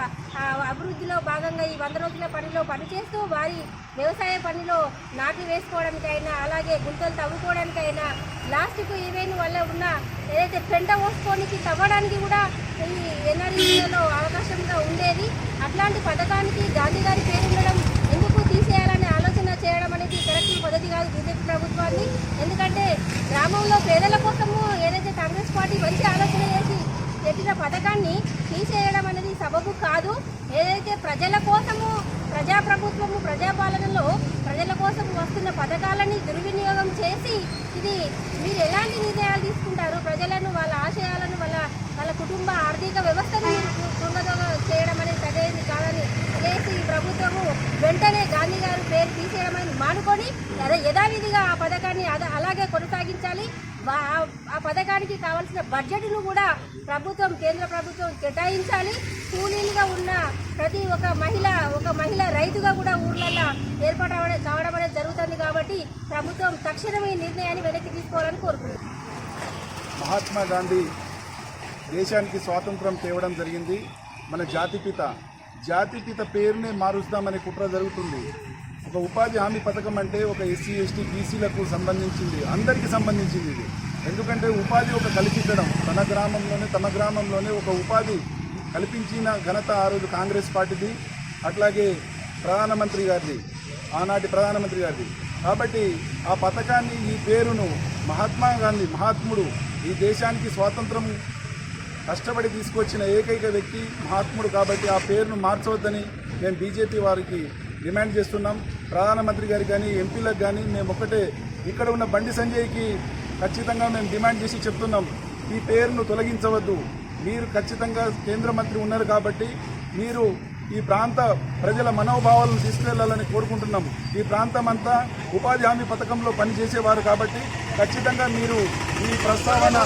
అభివృద్ధిలో భాగంగా ఈ 100 రోజుల పనిలో పనిచేస్తూ వారి వ్యవసాయ పనిలో నాట్లు వేసుకోవడానికైనా అలాగే గుంతలు తవ్వుకోవడానికైనా లాస్ట్కు ఈవెన్ వల్ల ఉన్న ఏదైతే పెంట పోసుకోనికి తవ్వడానికి కూడా ఈ ఎన్ఆర్ఈలో అవకాశంగా ఉండేది. అట్లాంటి పథకానికి గాంధీ గారి పేరు ఉండడం ఎందుకు తీసేయాలనే ఆలోచన చేయడం అనేది కరెక్ట్ పద్ధతి కాదు బీజేపీ ప్రభుత్వాన్ని. ఎందుకంటే గ్రామంలో పేదల కోసము ఏదైతే కాంగ్రెస్ పార్టీ మంచి ఆలోచన చేసి పెట్టిన పథకాన్ని తీసేయడం అనేది సబబు కాదు. ఏదైతే ప్రజల కోసము ప్రజాప్రభుత్వము ప్రజాపాలనలో ప్రజల కోసం వస్తున్న పథకాలని దుర్వినియోగం చేసి ఇది మీరు ఎలాంటి నిర్ణయాలు తీసుకుంటారు? ప్రజలను వాళ్ళ ఆశయాలను వాళ్ళ కుటుంబ ఆర్థిక వ్యవస్థను తుంగదొంగ చేయడం అనేది సరైనది కాదని చేసి ఈ ప్రభుత్వము వెంటనే గాంధీ గారి పేరు తీసేయడం అనేది మానుకొని యథావిధిగా ఆ పథకాన్ని అలాగే కొనసాగించాలి. ఆ పథకానికి కావాల్సిన బడ్జెట్ను కూడా కేంద్ర ప్రభుత్వం కేటాయించాలి. కూలీలుగా ఉన్న ప్రతి ఒక మహిళ రైతుగా కూడా ఊర్లలో ఏర్పాటు కావడం అనేది జరుగుతుంది. కాబట్టి ప్రభుత్వం తక్షణమే ఈ నిర్ణయాన్ని వెనక్కి తీసుకోవాలని కోరుకుంటున్నాం. మహాత్మా గాంధీ దేశానికి స్వాతంత్రం తేవడం జరిగింది. మన జాతిపిత పేరునే మారుస్తామనే కుట్ర జరుగుతుంది. ఒక ఉపాధి హామీ పథకం అంటే ఒక ఎస్సీ ఎస్టీ బీసీలకు సంబంధించింది, అందరికీ సంబంధించింది ఇది. ఎందుకంటే ఉపాధి ఒక కల్పించడం తమ గ్రామంలోనే ఒక ఉపాధి కల్పించిన ఘనత ఆ రోజు కాంగ్రెస్ పార్టీది, అట్లాగే ప్రధానమంత్రి గారిది, ఆనాటి ప్రధానమంత్రి గారిది. కాబట్టి ఆ పథకాన్ని ఈ పేరును మహాత్మా గాంధీ మహాత్ముడు ఈ దేశానికి స్వాతంత్రం కష్టపడి తీసుకొచ్చిన ఏకైక వ్యక్తి మహాత్ముడు. కాబట్టి ఆ పేరును మార్చవద్దని మేము బీజేపీ వారికి డిమాండ్ చేస్తున్నాం. ప్రధానమంత్రి గారికి కానీ ఎంపీలకు కానీ మేము ఒకటే ఇక్కడ ఉన్న బండి సంజయ్కి ఖచ్చితంగా మేము డిమాండ్ చేసి చెప్తున్నాం, ఈ పేరును తొలగించవద్దు. మీరు ఖచ్చితంగా కేంద్ర మంత్రి ఉన్నారు కాబట్టి మీరు ఈ ప్రాంత ప్రజల మనోభావాలను తీసుకెళ్లాలని కోరుకుంటున్నాం. ఈ ప్రాంతం అంతా ఉపాధి హామీ పథకంలో పనిచేసేవారు కాబట్టి ఖచ్చితంగా మీరు ఈ ప్రస్తావన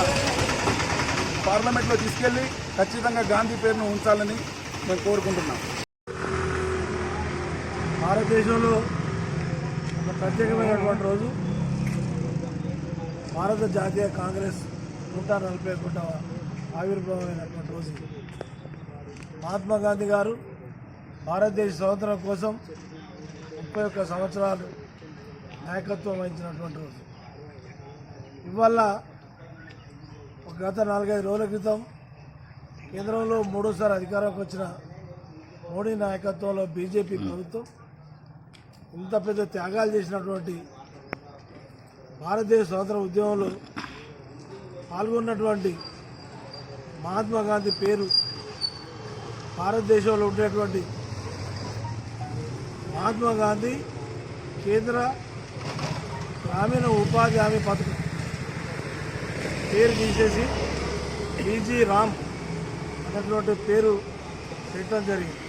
పార్లమెంట్లో తీసుకెళ్లి ఖచ్చితంగా గాంధీ పేరును ఉంచాలని మేము కోరుకుంటున్నాం. భారతదేశంలో ఒక ప్రత్యేకమైనటువంటి రోజు, భారత జాతీయ కాంగ్రెస్ 141వ ఆవిర్భావమైనటువంటి రోజు. మహాత్మా గాంధీ గారు భారతదేశ స్వాతంత్రం కోసం 31 సంవత్సరాలు నాయకత్వం వహించినటువంటి రోజు. ఇవాళ గత 4-5 రోజుల క్రితం కేంద్రంలో 3వ అధికారంలోకి వచ్చిన మోడీ నాయకత్వంలో బీజేపీ ప్రభుత్వం ఇంత పెద్ద త్యాగాలు చేసినటువంటి భారతదేశ స్వాతంత్ర ఉద్యమంలో పాల్గొన్నటువంటి మహాత్మా గాంధీ పేరు భారతదేశంలో ఉండేటువంటి మహాత్మా గాంధీ కేంద్ర గ్రామీణ ఉపాధి హామీ పథకం పేరు తీసేసి బీజీ రామ్ అన్నటువంటి పేరు పెట్టడం జరిగింది.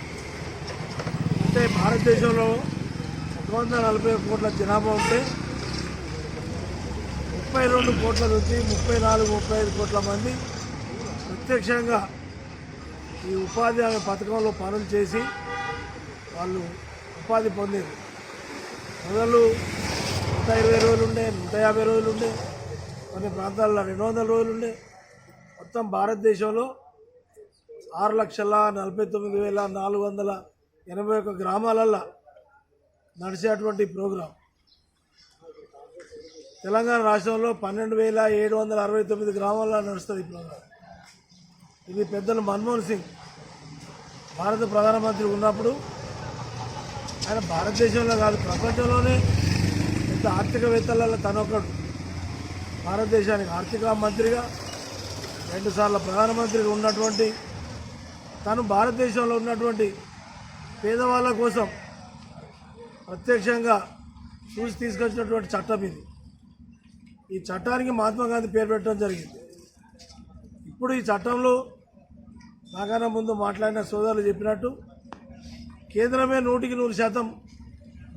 అంటే భారతదేశంలో 140 కోట్ల జనాభా ఉంటే 32 కోట్ల నుంచి 34-35 కోట్ల మంది ప్రత్యక్షంగా ఈ ఉపాధి హామీ పథకంలో పనులు చేసి వాళ్ళు ఉపాధి పొందేది. మొదలు 120 రోజులు ఉండే, 150 రోజులు ఉండే, కొన్ని ప్రాంతాల్లో 200 రోజులు ఉండే. మొత్తం భారతదేశంలో 6,49,481 గ్రామాలల్లో నడిచేటువంటి ప్రోగ్రాం. తెలంగాణ రాష్ట్రంలో 12,769 గ్రామాల్లో నడుస్తుంది ఈ ప్రోగ్రాం. ఇది పెద్దలు మన్మోహన్ సింగ్ భారత ప్రధానమంత్రి ఉన్నప్పుడు ఆయన భారతదేశంలో కాదు ప్రపంచంలోనే పెద్ద ఆర్థికవేత్తలలో తనొకడు. భారతదేశానికి ఆర్థిక మంత్రిగా 2 సార్లు ప్రధానమంత్రిగా ఉన్నటువంటి తను భారతదేశంలో ఉన్నటువంటి పేదవాళ్ళ కోసం ప్రత్యక్షంగా చూసి తీసుకొచ్చినటువంటి చట్టం ఇది. ఈ చట్టానికి మహాత్మా గాంధీ పేరు పెట్టడం జరిగింది. ఇప్పుడు ఈ చట్టంలో నాకన్నా ముందు మాట్లాడిన సోదరులు చెప్పినట్టు కేంద్రమే 100%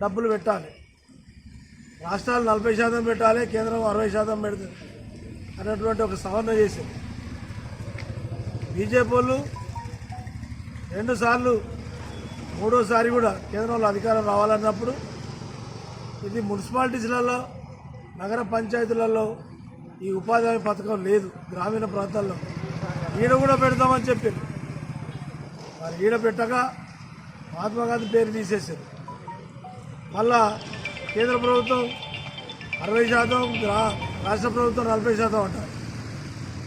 డబ్బులు పెట్టాలి, రాష్ట్రాలు 40% పెట్టాలి, కేంద్రం 60% పెడుతుంది అన్నటువంటి ఒక సవరణ చేసింది. బీజేపీ వాళ్ళు 2 సార్లు 3వసారి కూడా కేంద్రంలో అధికారం రావాలన్నప్పుడు ఇది మున్సిపాలిటీస్లలో, నగర పంచాయతీలలో ఈ ఉపాధి హామీ పథకం లేదు. గ్రామీణ ప్రాంతాల్లో ఈడ కూడా పెడతామని చెప్పారు. మరి ఈడ పెట్టక మహాత్మా గాంధీ పేరు తీసేసారు. మళ్ళా కేంద్ర ప్రభుత్వం 60%, రాష్ట్ర ప్రభుత్వం 40% అంటారు.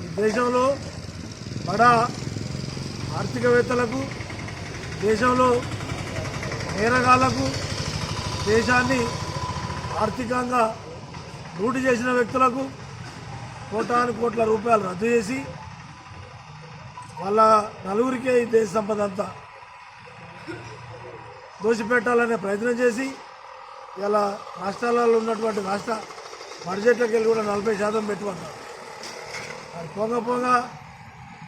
ఈ దేశంలో బడా ఆర్థికవేత్తలకు, దేశంలో నేరగాళ్లకు, దేశాన్ని ఆర్థికంగా లూటి చేసిన వ్యక్తులకు కోటాను కోట్ల రూపాయలు రద్దు చేసి వాళ్ళ నలుగురికే ఈ దేశ సంపద అంతా దోషిపెట్టాలనే ప్రయత్నం చేసి ఇలా రాష్ట్రాలలో ఉన్నటువంటి రాష్ట్ర బడ్జెట్లకు వెళ్ళి కూడా 40% పెట్టుకుంటారు. అది పొంగ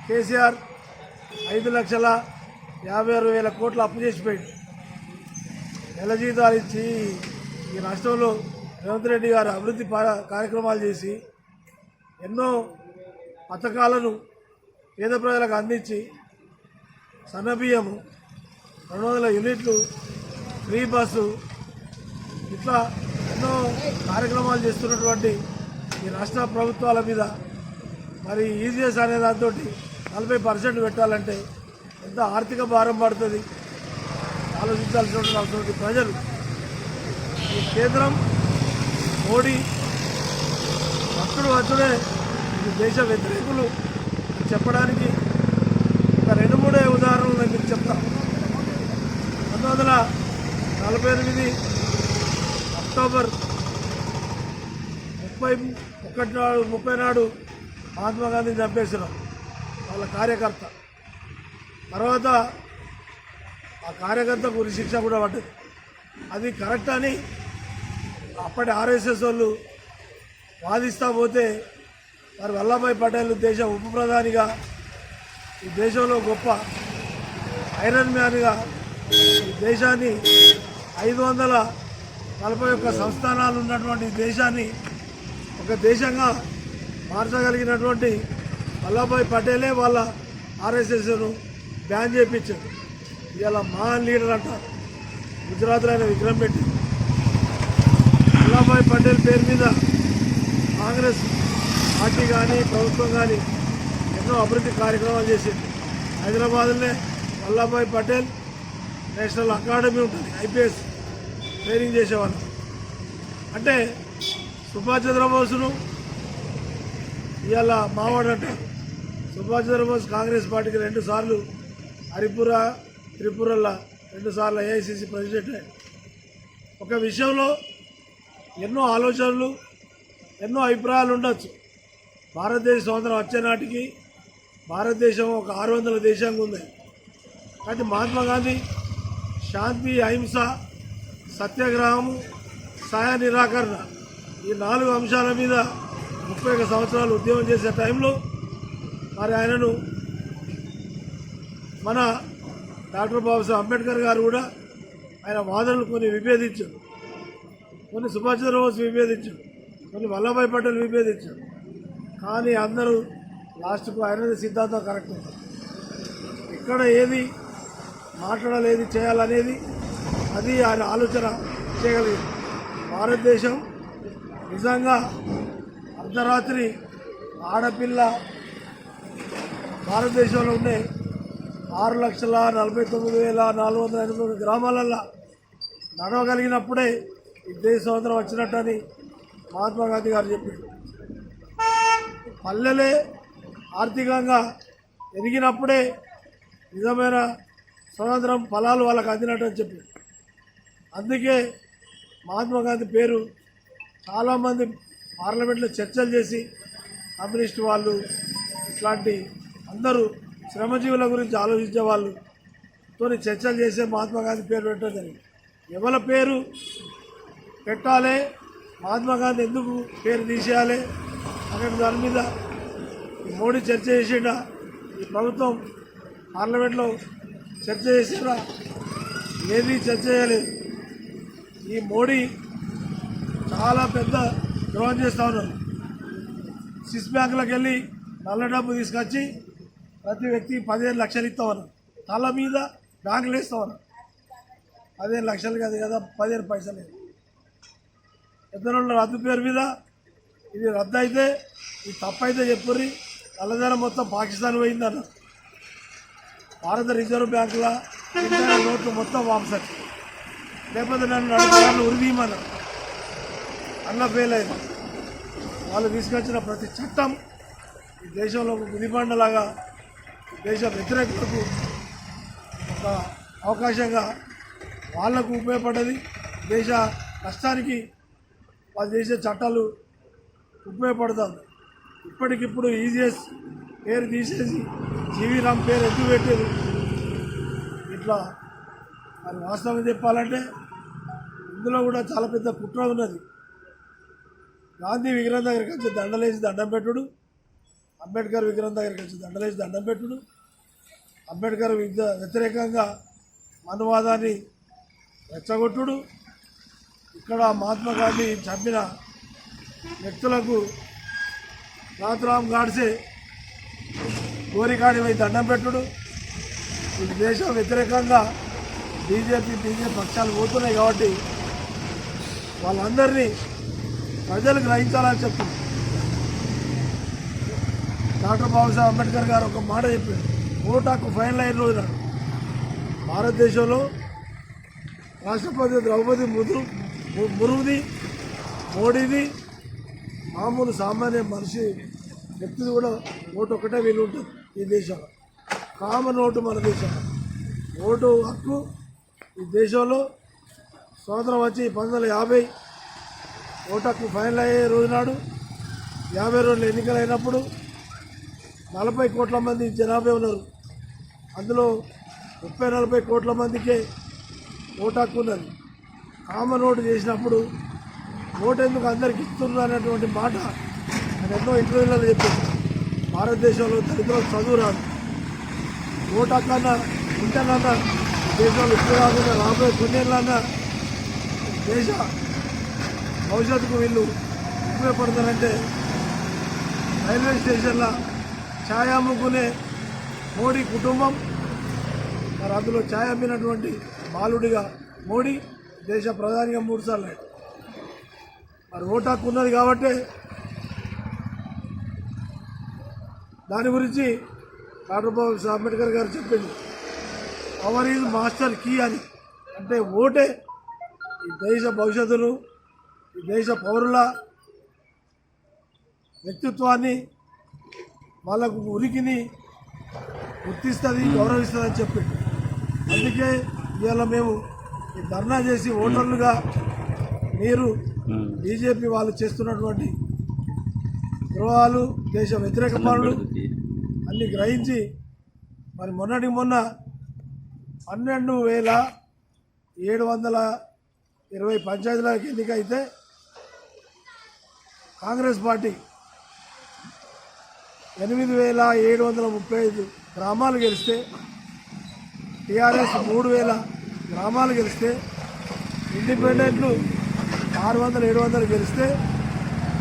కేసీఆర్ 5,56,000 కోట్లు అప్పు చేసిపోయింది. నెల జీతాలు ఇచ్చి ఈ రాష్ట్రంలో రేవంత్ రెడ్డి గారు అభివృద్ధి కార్యక్రమాలు చేసి ఎన్నో పథకాలను పేద ప్రజలకు అందించి సన్నబియ్యము, 200 యూనిట్లు, ఫ్రీ బస్సు, ఇట్లా ఎన్నో కార్యక్రమాలు చేస్తున్నటువంటి ఈ రాష్ట్ర ప్రభుత్వాల మీద మరి ఈజీఎస్ అనే దాంతో 40% పెట్టాలంటే ఎంత ఆర్థిక భారం పడుతుంది ఆలోచించాల్సినటువంటి అవసరం ఉంది. ప్రజలు ఈ కేంద్రం మోడీ వచ్చుడే ఈ దేశ వ్యతిరేకులు చెప్పడానికి ఒక 2-3 ఉదాహరణలు నేను మీకు చెప్తాను. 1948 అక్టోబర్ 30 నాడు మహాత్మా గాంధీని చంపేసినాం వాళ్ళ కార్యకర్త. తర్వాత ఆ కార్యకర్తకు ఉరిశిక్ష కూడా పడ్డది. అది కరెక్ట్ అని అప్పటి ఆర్ఎస్ఎస్ వాళ్ళు వాదిస్తూ పోతే మరి వల్లభాయ్ పటేల్ దేశ ఉప ప్రధానిగా, ఈ దేశంలో గొప్ప ఐరన్ మ్యాన్గా ఈ దేశాన్ని 541 సంస్థానాలు ఉన్నటువంటి దేశాన్ని ఒక దేశంగా మార్చగలిగినటువంటి వల్లభాయ్ పటేలే వాళ్ళ ఆర్ఎస్ఎస్ను బ్యాన్ చేయించారు. ఇవాళ మహాన్ లీడర్ అంట గుజరాత్లో ఆయన విగ్రహం పెట్టి వల్లభాయ్ పటేల్ పేరు మీద కాంగ్రెస్ పార్టీ కానీ ప్రభుత్వం కానీ ఎన్నో అభివృద్ధి కార్యక్రమాలు చేసింది. హైదరాబాద్లోనే వల్లభాయ్ పటేల్ నేషనల్ అకాడమీ ఉంటుంది, ఐపీఎస్ ట్రైనింగ్ చేసేవాళ్ళు. అంటే సుభాష్ చంద్రబోస్ను ఇవాళ మావాడు అంటారు. సుభాష్ చంద్రబోస్ కాంగ్రెస్ పార్టీకి 2 సార్లు హరిపుర త్రిపురలో 2 సార్లు ఏఐసిసి ప్రెసిడెంట్ అయ్యాడు. ఒక విషయంలో ఎన్నో ఆలోచనలు ఎన్నో అభిప్రాయాలు ఉండొచ్చు. భారతదేశ స్వాతంత్రం వచ్చే నాటికి భారతదేశం ఒక 600 దేశంగా ఉంది. కానీ మహాత్మా గాంధీ శాంతి, అహింస, సత్యాగ్రహము, సాయ నిరాకరణ ఈ 4 అంశాల మీద 31 సంవత్సరాలు ఉద్యమం చేసే టైంలో మరి ఆయనను మన డాక్టర్ బాబాసాహెబ్ అంబేద్కర్ గారు కూడా ఆయన వాదనలు కొన్ని విభేదించారు, కొన్ని సుభాష్ చంద్రబోస్ విభేదించారు, కొన్ని వల్లభాయ్ పటేల్ విభేదించారు. కానీ అందరూ లాస్ట్కు ఆయనది సిద్ధాంతం కరెక్ట్ ఉంది. ఇక్కడ ఏది మాట్లాడాలి, ఏది చేయాలనేది అది ఆయన ఆలోచన చేయగలిగింది. భారతదేశం నిజంగా అర్ధరాత్రి ఆడపిల్ల భారతదేశంలో ఉండే 6,49,483 గ్రామాలల్లో నడవగలిగినప్పుడే ఈ దేశ స్వాతంత్రం వచ్చినట్టని మహాత్మా గాంధీ గారు చెప్పారు. పల్లెలే ఆర్థికంగా ఎదిగినప్పుడే నిజమైన స్వతంత్రం ఫలాలు వాళ్ళకి అందినట్టు అని చెప్పారు. అందుకే మహాత్మా గాంధీ పేరు చాలామంది పార్లమెంట్లో చర్చలు చేసి కమ్యూనిస్టు వాళ్ళు ఇట్లాంటి అందరూ శ్రమజీవుల గురించి ఆలోచించే వాళ్ళతో చర్చలు చేసే మహాత్మా గాంధీ పేరు పెట్టడం జరిగింది. ఎవరి పేరు పెట్టాలి, మహాత్మా గాంధీ ఎందుకు పేరు తీసేయాలి అనే దాని మీద మోడీ చర్చ చేసిండా, ఈ ప్రభుత్వం పార్లమెంట్లో చర్చ చేసినా ఏది చర్చ చేయలేదు. ఈ మోడీ చాలా పెద్ద ద్రోహం చేస్తూ ఉన్నారు. స్విస్ బ్యాంకులకు వెళ్ళి నల్ల డబ్బు తీసుకొచ్చి ప్రతి వ్యక్తికి 15 లక్షలు ఇస్తామన్నారు. తల మీద బ్యాంకులు వేస్తామన్నారు. 15 లక్షలు కాదు కదా, 15 పైసలు. ఇద్దరు రద్దు పేరు మీద ఇది రద్దు అయితే ఇది తప్పైతే చెప్పుర్రి, నల్లధనం మొత్తం పాకిస్తాన్ పోయిందన్న. భారత రిజర్వ్ బ్యాంకుల నోట్లు మొత్తం వాపసు, లేకపోతే నన్ను 40 ఉరిదీయమన్నారు. అన్న ఫెయిల్ అయింది. వాళ్ళు తీసుకొచ్చిన ప్రతి చట్టం ఈ దేశంలో ఒక గుదిబండలాగా దేశ వ్యతిరేకులకు ఒక అవకాశంగా వాళ్లకు ఉపయోగపడ్డది. దేశ నష్టానికి వాళ్ళు చేసే చట్టాలు ఉపయోగపడుతుంది. ఇప్పటికిప్పుడు ఈజీఎస్ పేరు తీసేసి జీవీ రామ్ పేరు ఎందుకు పెట్టేది ఇట్లా మరి వాస్తవంగా చెప్పాలంటే ఇందులో కూడా చాలా పెద్ద కుట్ర ఉన్నది. గాంధీ విగ్రహం దగ్గరికి వచ్చి దండలేసి దండం పెట్టుడు, అంబేద్కర్ విగ్రహం దగ్గరికి వచ్చి దండలేసి దండం పెట్టుడు, అంబేద్కర్ వ్యతిరేకంగా మనువాదాన్ని రెచ్చగొట్టుడు, ఇక్కడ మహాత్మా గాంధీ చంపిన వ్యక్తులకు నాథురామ్ గాడ్సే గోరికాడి పోయి దండం పెట్టుడు, ఈ దేశం వ్యతిరేకంగా బీజేపీ పక్షాలు పోతున్నాయి. కాబట్టి వాళ్ళందరినీ ప్రజలు గ్రహించాలని చెప్తుంది. డాక్టర్ బాబాసాహెబ్ అంబేద్కర్ గారు ఒక మాట చెప్పారు, ఓటు హక్కు ఫైనల్ అయిన రోజు నాడు భారతదేశంలో రాష్ట్రపతి ద్రౌపది ముర్ముది, మోడీది, మామూలు సామాన్య మనిషి వ్యక్తిది కూడా ఓటు ఒకటే వీలు ఉంటుంది. ఈ దేశంలో కామన్ ఓటు మన దేశంలో ఓటు హక్కు ఈ దేశంలో స్వాతంత్రం వచ్చి 1950 ఓటు హక్కు ఫైనల్ అయ్యే రోజు నాడు 50 రోజులు ఎన్నికలైనప్పుడు 40 కోట్ల మంది జనాభా ఉన్నారు. అందులో 30-40 కోట్ల మందికే ఓటు హక్కు ఉన్నది. కామన్ ఓటు చేసినప్పుడు ఓటు ఎందుకు అందరికి ఇస్తున్నారు అనేటువంటి మాట నేను ఎన్నో ఇంటర్వ్యూలలో చెప్పాను. భారతదేశంలో దళితులకు చదువు రాదు, ఓటు హక్కు అన్న ఉంటేనన్నా దేశంలో ఇప్పుడు కాకుండా రాబోయే కొన్నేళ్ళన్నా దేశ భవిష్యత్తుకు వీళ్ళు ఉపయోగపడతారంటే రైల్వే స్టేషన్ల ఛాయ్ అమ్ముకునే మోడీ కుటుంబం, మరి అందులో ఛాయ్ అమ్మినటువంటి బాలుడిగా మోడీ దేశ ప్రధానిగా 3 సార్లు అయ్యాడు. మరి ఓటు హక్కు ఉన్నది కాబట్టి దాని గురించి డాక్టర్ బాబాసాహెబ్ అంబేద్కర్ గారు చెప్పింది, పవర్ ఈజ్ మాస్టర్ కీ అని. అంటే ఓటే ఈ దేశ భవిష్యత్తును ఈ దేశ పౌరుల వ్యక్తిత్వాన్ని వాళ్ళకు ఉనికిని గుర్తిస్తుంది, గౌరవిస్తుందని చెప్పింది. అందుకే ఇవాళ మేము ఈ ధర్నా చేసి ఓటర్లుగా మీరు బీజేపీ వాళ్ళు చేస్తున్నటువంటి ద్రోహాలు, దేశ వ్యతిరేక పనులు అన్ని గ్రహించి మరి మొన్నటికి మొన్న 12,720 పంచాయతీలకు ఎన్నిక అయితే కాంగ్రెస్ పార్టీ 8,735 గ్రామాలు గెలిస్తే, టీఆర్ఎస్ 3,000 గ్రామాలు గెలిస్తే, ఇండిపెండెంట్లు 600-700 గెలిస్తే,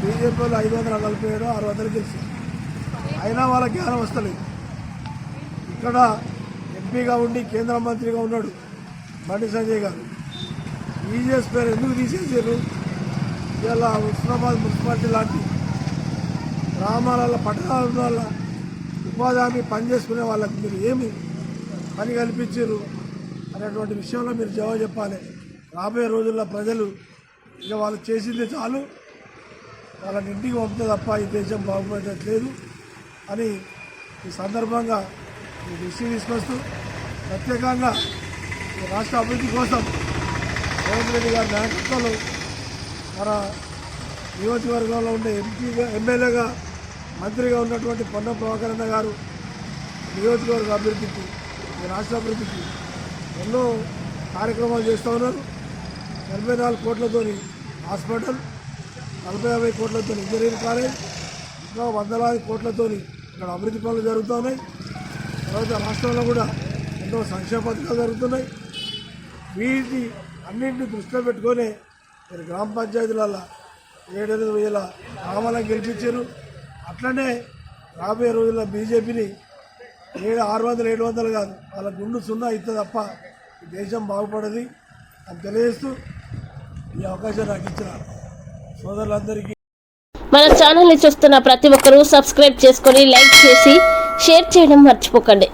బీజేపీ వాళ్ళు 547-600 గెలిచారు. అయినా వాళ్ళ జ్ఞానం వస్తలేదు. ఇక్కడ ఎంపీగా ఉండి కేంద్ర మంత్రిగా ఉన్నాడు బండి సంజయ్ గారు. ఈజీఎస్ పేరు ఎందుకు తీసేసారు? ఇలా హుస్నాబాద్ మున్సిపాలిటీ లాంటి గ్రామాలలో, పట్టణాల వల్ల ఉపాధి హామీ పని చేసుకునే వాళ్ళకి మీరు ఏమి పని కల్పించారు అనేటువంటి విషయంలో మీరు జవాబు చెప్పాలి. రాబోయే రోజుల్లో ప్రజలు ఇక వాళ్ళు చేసింది చాలు, వాళ్ళని ఇంటికి పంపితే తప్ప ఈ దేశం బాగుపడట్లేదు అని ఈ సందర్భంగా ఈ దృష్టి తీసుకొస్తూ ప్రత్యేకంగా ఈ రాష్ట్ర అభివృద్ధి కోసం రేవంత్ రెడ్డి గారి నాయకత్వంలో మన నియోజకవర్గంలో ఉండే ఎమ్మెల్యేగా మంత్రిగా ఉన్నటువంటి పొన్నం ప్రభాకరన్న గారు నియోజకవర్గ అభివృద్ధికి, ఈ రాష్ట్ర అభివృద్ధికి ఎన్నో కార్యక్రమాలు చేస్తూ ఉన్నారు. 84 కోట్లతోని హాస్పిటల్, 40-50 కోట్లతో ఇంజనీరింగ్ కాలేజ్, ఇంకా 100 కోట్లతోని ఇక్కడ అభివృద్ధి పనులు జరుగుతూ ఉన్నాయి. తర్వాత రాష్ట్రంలో కూడా ఎన్నో సంక్షేమ పథకాలు జరుగుతున్నాయి. వీటి అన్నింటినీ దృష్టిలో పెట్టుకొని మీరు గ్రామ పంచాయతీలలో 7,000 గ్రామాలను గెలిపించారు. అట్లనే రాబోయే రోజుల్లో బీజేపీని 600-700 కాదు, వాళ్ళ గుండు 0 ఇస్తే తప్ప ఈ దేశం బాగుపడది అని తెలియజేస్తూ ఈ అవకాశం నాకు ఇచ్చిన సోదరులందరికీ. మన ఛానల్ని చూస్తున్న ప్రతి ఒక్కరూ సబ్స్క్రైబ్ చేసుకొని లైక్ చేసి షేర్ చేయడం మర్చిపోకండి.